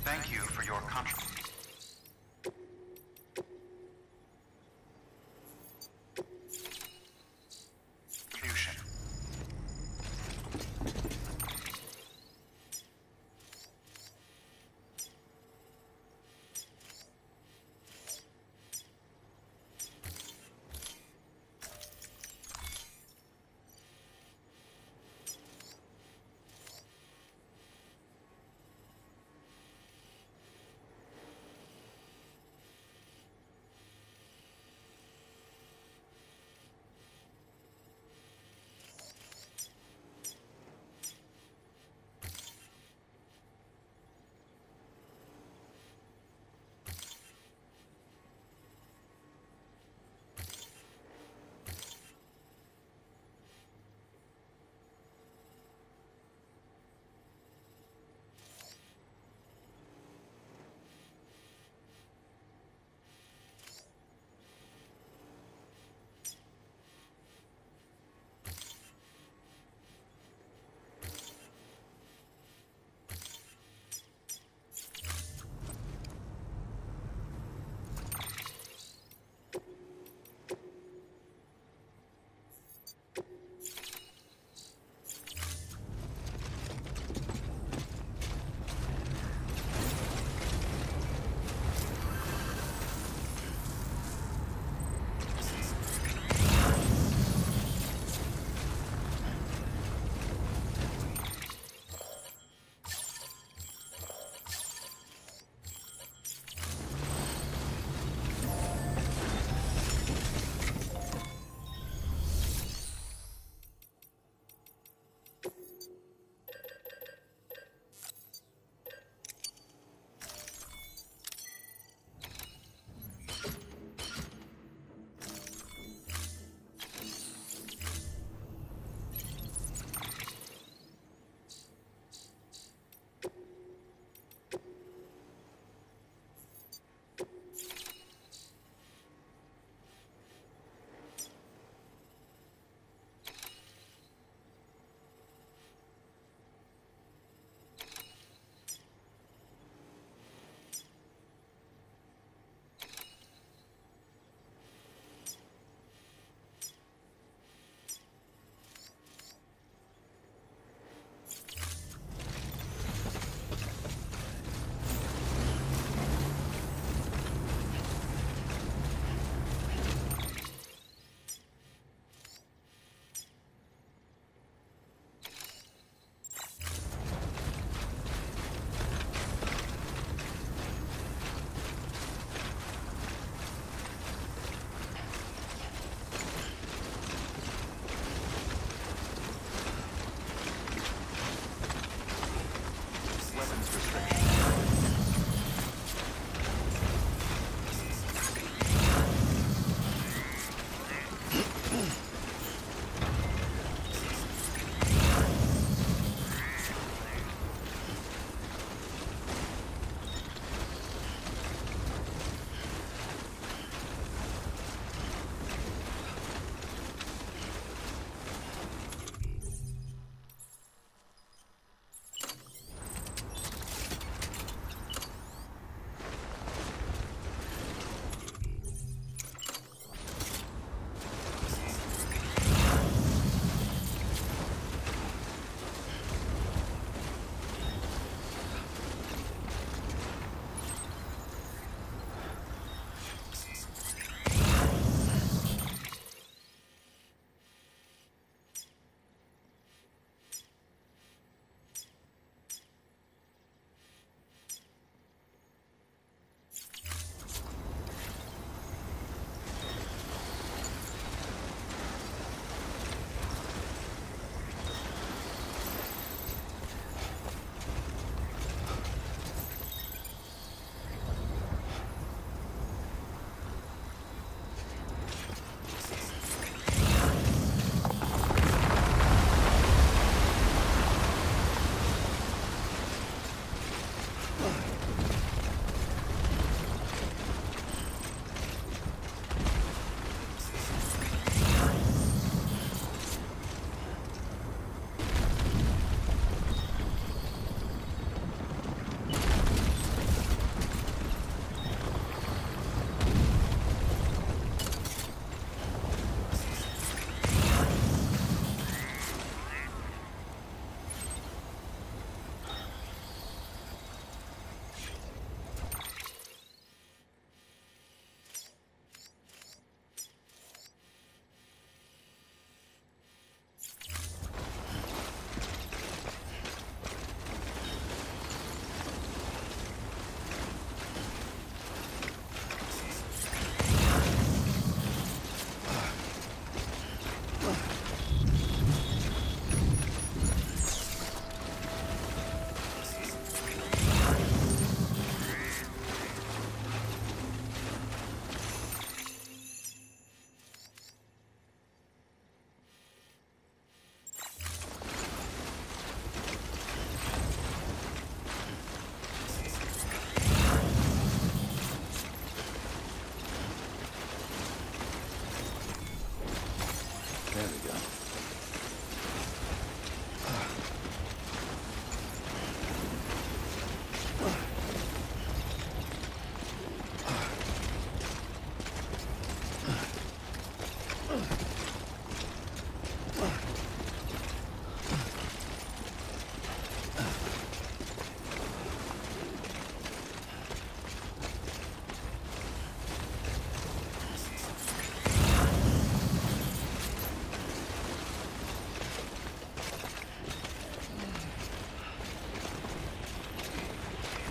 Thank you for your contribution.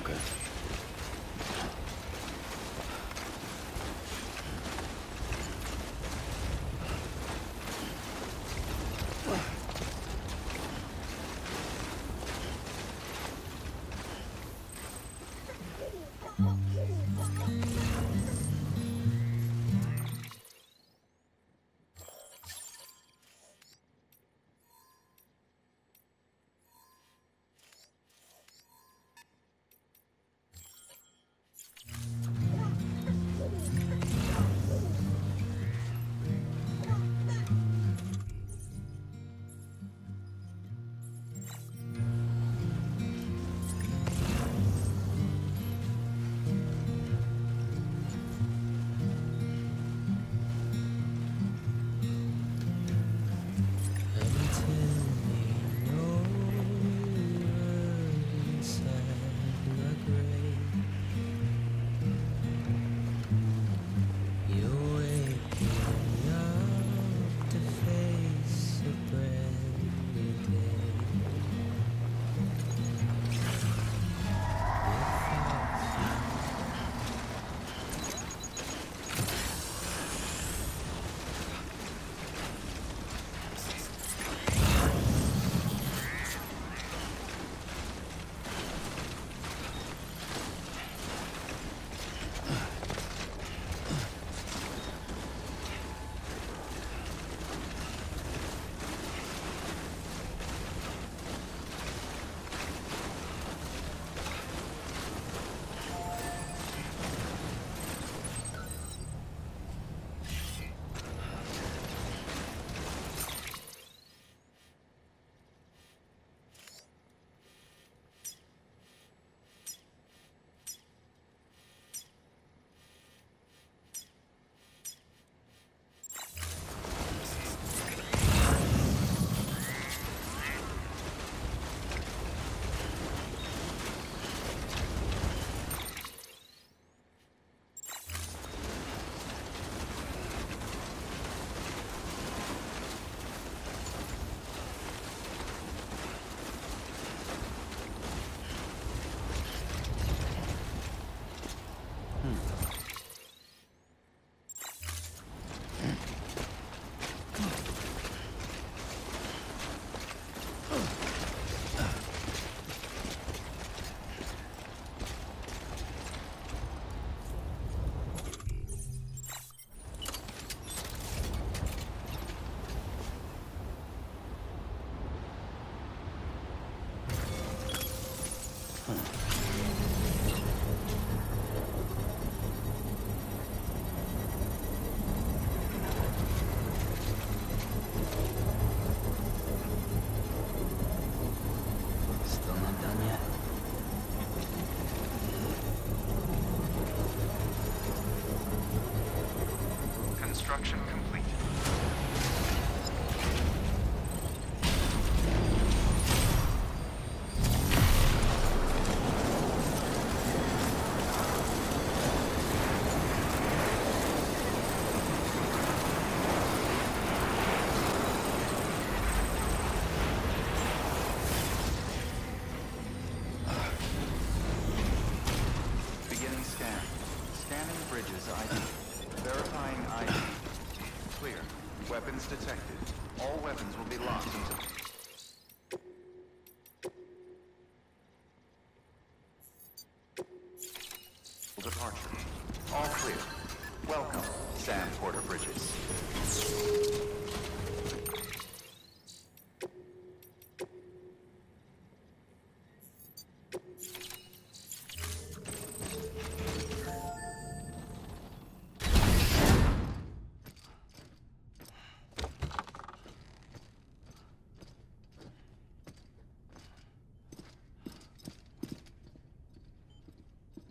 Okay. Still not done yet. Construction complete. Beginning scan. Scanning bridges ID. Verifying ID. Clear. Weapons detected. All weapons will be locked until... Departure. All clear. Welcome, Sam Porter Bridges.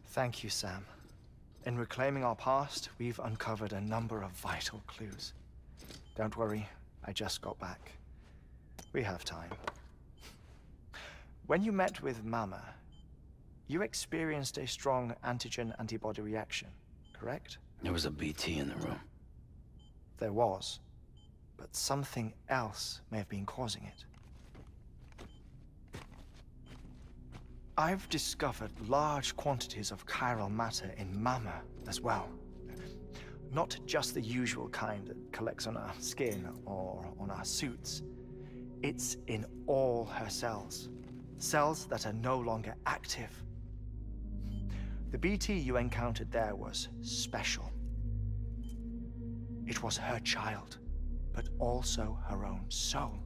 Thank you, Sam. In reclaiming our past, we've uncovered a number of vital clues. Don't worry, I just got back. We have time. When you met with Mama, you experienced a strong antigen-antibody reaction, correct? There was a BT in the room. There was, but something else may have been causing it. I've discovered large quantities of chiral matter in Mama as well. Not just the usual kind that collects on our skin or on our suits. It's in all her cells. Cells that are no longer active. The BT you encountered there was special. It was her child, but also her own soul.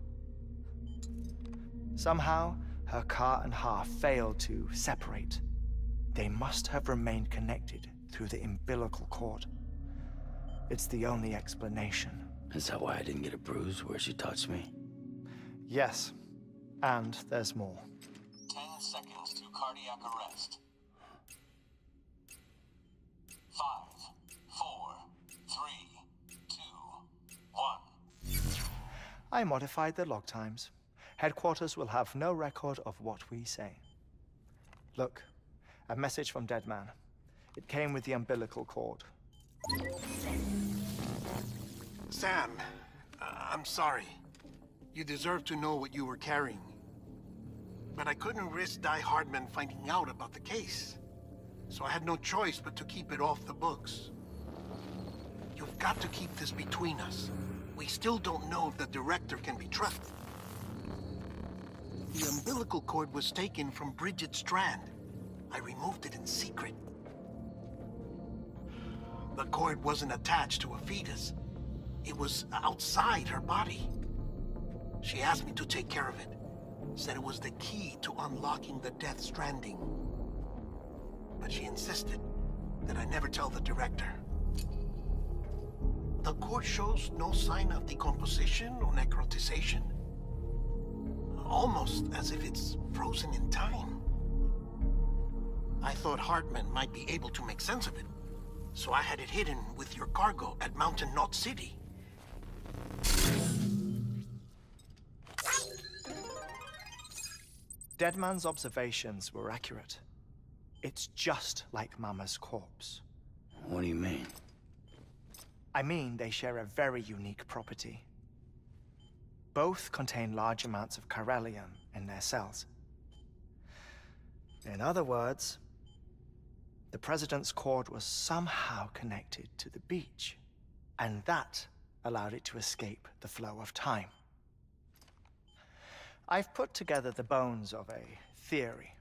Somehow, her car and half failed to separate. They must have remained connected through the umbilical cord. It's the only explanation. Is that why I didn't get a bruise where she touched me? Yes, and there's more. 10 seconds to cardiac arrest. 5, 4, 3, 2, 1. I modified the log times. Headquarters will have no record of what we say. Look, a message from Deadman. It came with the umbilical cord. Sam, I'm sorry. You deserve to know what you were carrying. But I couldn't risk Die Hardman finding out about the case. So I had no choice but to keep it off the books. You've got to keep this between us. We still don't know if the director can be trusted. The umbilical cord was taken from Bridget Strand. I removed it in secret. The cord wasn't attached to a fetus. It was outside her body. She asked me to take care of it. Said it was the key to unlocking the Death Stranding. But she insisted that I never tell the director. The cord shows no sign of decomposition or necrotization. Almost as if it's frozen in time. I thought Hartman might be able to make sense of it, so I had it hidden with your cargo at Mountain Knot City. Deadman's observations were accurate. It's just like Mama's corpse. What do you mean? I mean, they share a very unique property. Both contain large amounts of chiralium in their cells. In other words, the President's cord was somehow connected to the beach, and that allowed it to escape the flow of time. I've put together the bones of a theory.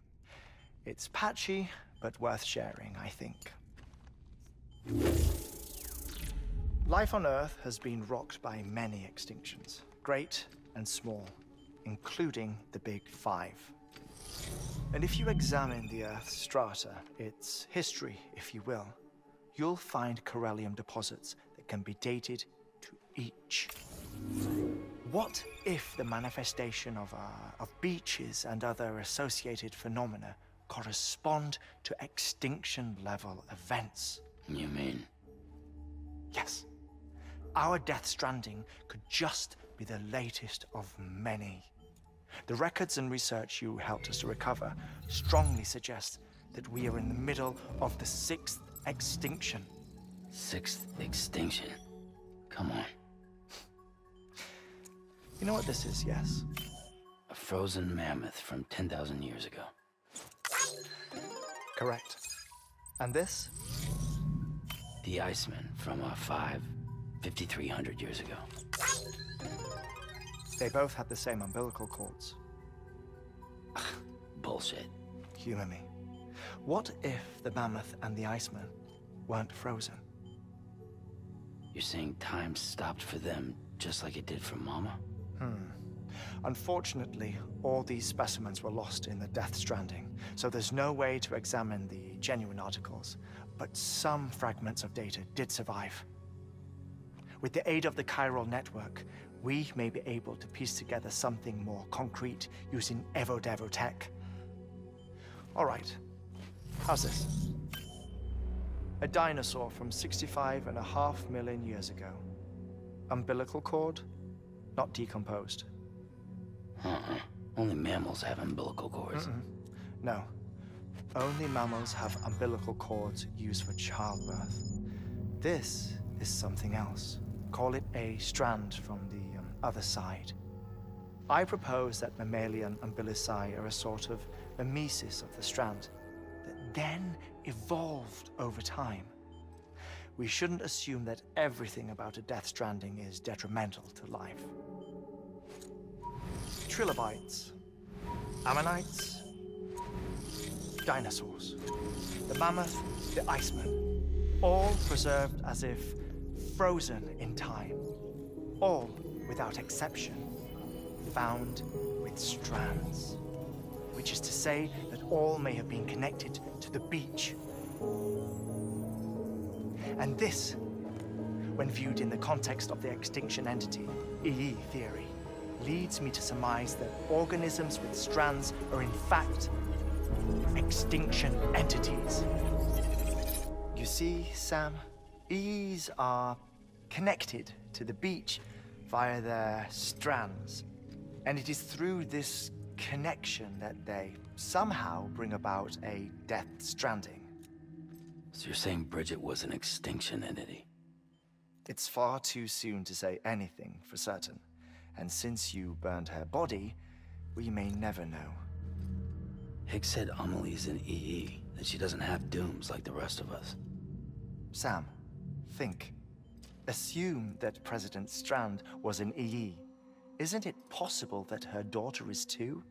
It's patchy, but worth sharing, I think. Life on Earth has been rocked by many extinctions, great and small, including the Big Five. And if you examine the Earth's strata, its history, if you will, you'll find chiralium deposits that can be dated to each. What if the manifestation of beaches and other associated phenomena correspond to extinction-level events? You mean? Yes. Our Death Stranding could just be the latest of many. The records and research you helped us to recover strongly suggest that we are in the middle of the 6th extinction. 6th extinction? Come on. You know what this is, yes? A frozen mammoth from 10,000 years ago. Correct. And this? The Iceman from 5,300 years ago. They both had the same umbilical cords. Bullshit. Humor me. What if the mammoth and the Iceman weren't frozen? You're saying time stopped for them just like it did for Mama? Unfortunately, all these specimens were lost in the Death Stranding, so there's no way to examine the genuine articles, but some fragments of data did survive. With the aid of the chiral network, we may be able to piece together something more concrete using Evo-Devo tech. All right, how's this? A dinosaur from 65.5 million years ago. Umbilical cord, not decomposed. Only mammals have umbilical cords. No. Only mammals have umbilical cords used for childbirth. This is something else. Call it a strand from the other side. I propose that mammalian umbilici are a sort of a mesis of the strand that then evolved over time. We shouldn't assume that everything about a Death Stranding is detrimental to life. Trilobites, ammonites, dinosaurs, the mammoth, the iceman, all preserved as if frozen in time, all without exception found with strands, which is to say that all may have been connected to the beach. And this, when viewed in the context of the extinction entity, EE theory, leads me to surmise that organisms with strands are in fact extinction entities. You see, Sam, EEs are connected to the beach via their strands. And it is through this connection that they somehow bring about a Death Stranding. So you're saying Bridget was an extinction entity? It's far too soon to say anything for certain. And since you burned her body, we may never know. Higgs said Amelie's an EE, that she doesn't have dooms like the rest of us. Sam, think. Assume that President Strand was an EE. Isn't it possible that her daughter is too?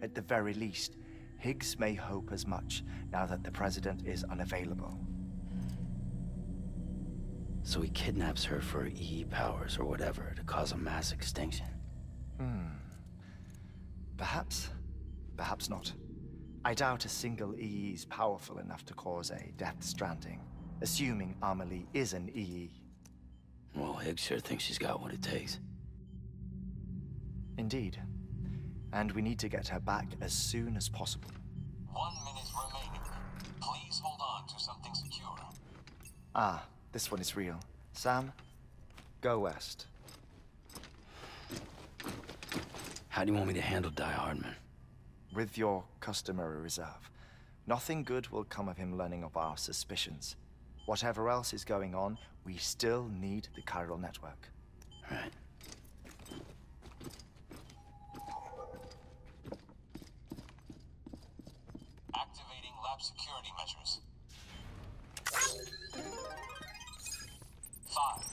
At the very least, Higgs may hope as much now that the President is unavailable. So he kidnaps her for EE powers or whatever to cause a mass extinction. Perhaps. Perhaps not. I doubt a single EE is powerful enough to cause a Death Stranding, assuming Amelie is an EE. Well, Higgs sure thinks she's got what it takes. Indeed. And we need to get her back as soon as possible. 1 minute remaining. Please hold on to something secure. Ah, this one is real. Sam, go west. How do you want me to handle Die Hardman? With your customary reserve. Nothing good will come of him learning of our suspicions. Whatever else is going on, we still need the chiral network. Right. Activating lab security measures. 5,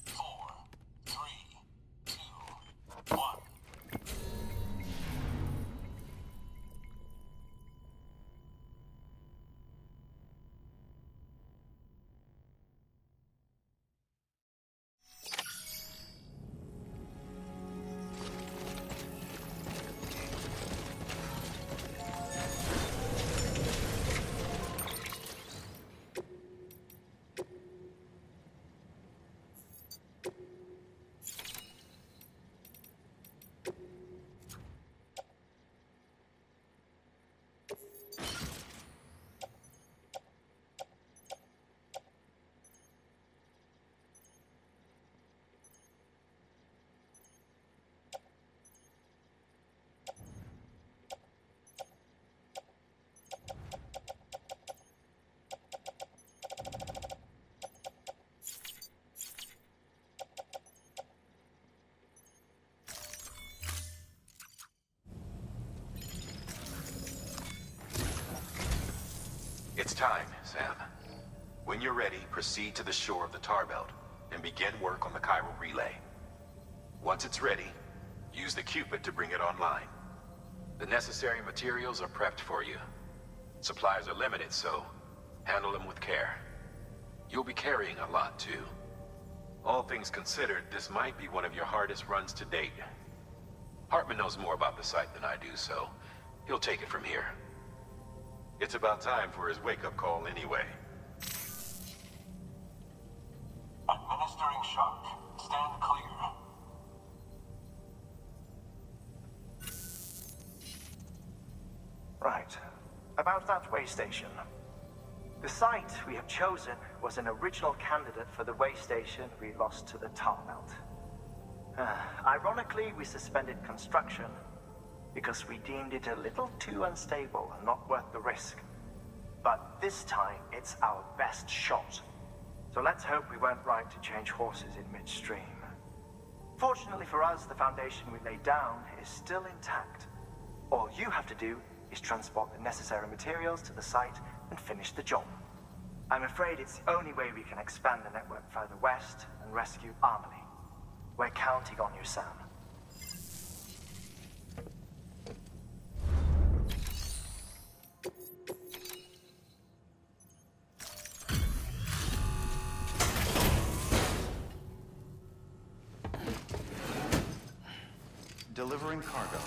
4, 3, 2, 1. It's time, Sam. When you're ready, proceed to the shore of the tar belt and begin work on the chiral relay. Once it's ready, use the Cupid to bring it online. The necessary materials are prepped for you. Supplies are limited, so handle them with care. You'll be carrying a lot, too. All things considered, this might be one of your hardest runs to date. Hartman knows more about the site than I do, so he'll take it from here. It's about time for his wake-up call anyway. Administering shock. Stand clear. Right. About that way station. The site we have chosen was an original candidate for the way station we lost to the tar belt. Ironically, we suspended construction because we deemed it a little too unstable and not worth the risk. But this time, it's our best shot. So let's hope we weren't right to change horses in midstream. Fortunately for us, the foundation we laid down is still intact. All you have to do is transport the necessary materials to the site and finish the job. I'm afraid it's the only way we can expand the network further west and rescue Harmony. We're counting on you, Sam. Delivering cargo.